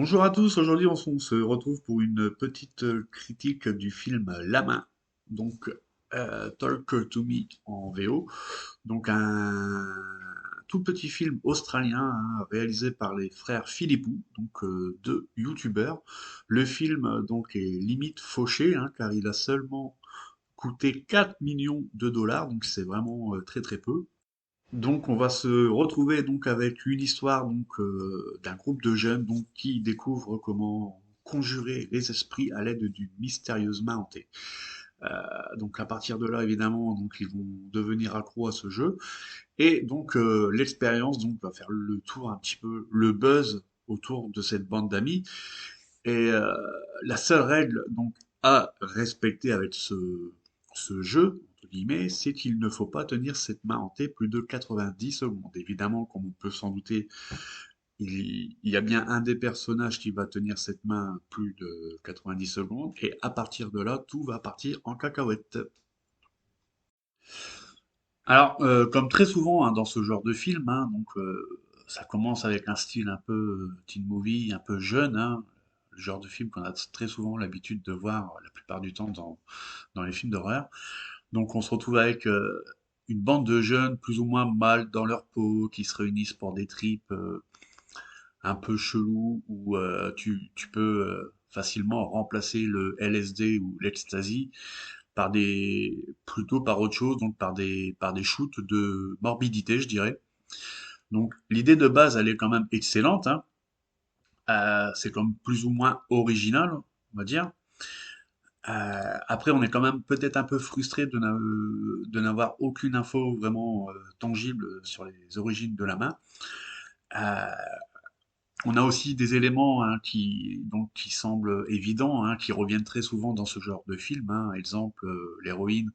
Bonjour à tous, aujourd'hui on se retrouve pour une petite critique du film La Main, donc Talk to Me en VO, donc un tout petit film australien réalisé par les frères Philippou, donc deux youtubeurs. Le film donc est limite fauché car il a seulement coûté 4 millions de dollars, donc c'est vraiment très très peu. Donc on va se retrouver donc avec une histoire d'un groupe de jeunes donc qui découvrent comment conjurer les esprits à l'aide d'une mystérieuse main hantée. Donc à partir de là évidemment donc ils vont devenir accros à ce jeu et donc l'expérience donc va faire le tour un petit peu le buzz autour de cette bande d'amis et la seule règle donc à respecter avec ce jeu, entre guillemets, c'est qu'il ne faut pas tenir cette main hantée plus de 90 secondes. Évidemment, comme on peut s'en douter, il y a bien un des personnages qui va tenir cette main plus de 90 secondes, et à partir de là, tout va partir en cacahuète. Alors, comme très souvent dans ce genre de film, ça commence avec un style un peu teen movie, un peu jeune, le genre de film qu'on a très souvent l'habitude de voir la plupart du temps dans les films d'horreur. Donc on se retrouve avec une bande de jeunes plus ou moins mal dans leur peau qui se réunissent pour des trips un peu chelous où tu peux facilement remplacer le LSD ou l'ecstasy par plutôt par autre chose, donc par des shoots de morbidité, je dirais. Donc l'idée de base, elle est quand même excellente. C'est comme plus ou moins original, on va dire. Après, on est quand même peut-être un peu frustré de n'avoir aucune info vraiment tangible sur les origines de la main. Euh, on a aussi des éléments qui semblent évidents, qui reviennent très souvent dans ce genre de film. Exemple, l'héroïne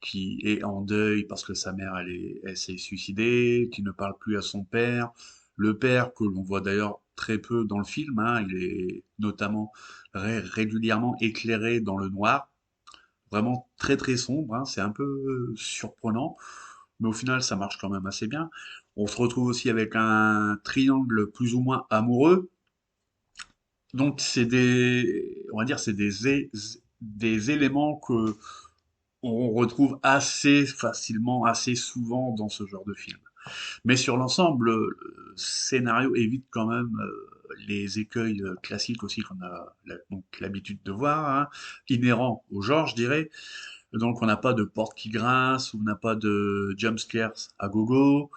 qui est en deuil parce que sa mère elle s'est suicidée, qui ne parle plus à son père. Le père, que l'on voit d'ailleurs très peu dans le film, il est notamment régulièrement éclairé dans le noir, vraiment très très sombre, c'est un peu surprenant, mais au final ça marche quand même assez bien. On se retrouve aussi avec un triangle plus ou moins amoureux, donc on va dire, des éléments que on retrouve assez facilement, assez souvent dans ce genre de film. Mais sur l'ensemble, le scénario évite quand même les écueils classiques aussi qu'on a donc l'habitude de voir, inhérents au genre, je dirais. Donc on n'a pas de porte qui grince, on n'a pas de jump scares à gogo.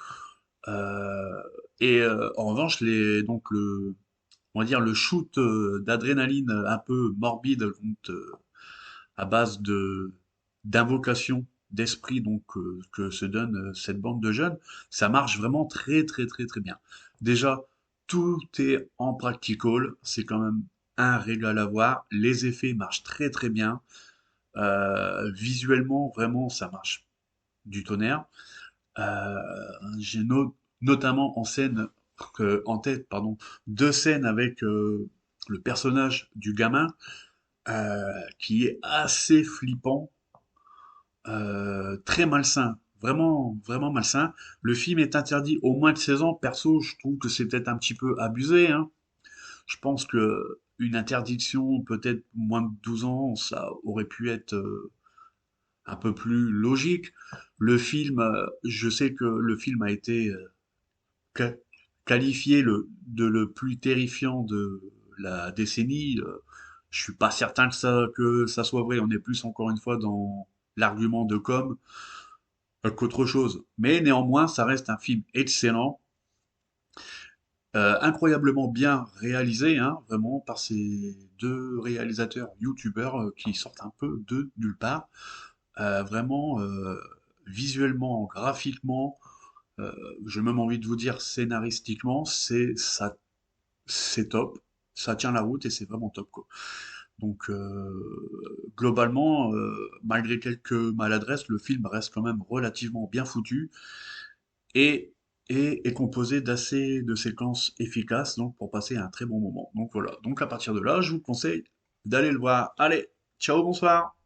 Euh, En revanche, on va dire le shoot d'adrénaline un peu morbide, à base de d'invocation d'esprit que se donne cette bande de jeunes, ça marche vraiment très très très très bien. Déjà, tout est en practical, c'est quand même un régal à voir. Les effets marchent très très bien. Visuellement, vraiment, ça marche du tonnerre. Euh, j'ai notamment en tête, pardon, deux scènes avec le personnage du gamin qui est assez flippant, très malsain, vraiment vraiment malsain. Le film est interdit au moins de 16 ans. Perso, je trouve que c'est peut-être un petit peu abusé. Je pense que une interdiction peut-être moins de 12 ans, ça aurait pu être un peu plus logique. Je sais que le film a été ca- qualifié de le plus terrifiant de la décennie. Je suis pas certain que ça soit vrai. On est plus encore une fois dans l'argument de com qu'autre chose. Mais néanmoins, ça reste un film excellent, incroyablement bien réalisé, vraiment par ces deux réalisateurs youtubeurs qui sortent un peu de nulle part. Vraiment, visuellement, graphiquement, euh, j'ai même envie de vous dire scénaristiquement, c'est top, ça tient la route et c'est vraiment top quoi. Donc globalement, malgré quelques maladresses, le film reste quand même relativement bien foutu et, et est composé d'assez de séquences efficaces donc pour passer un très bon moment. Donc voilà. Donc à partir de là, je vous conseille d'aller le voir. Allez, ciao, bonsoir.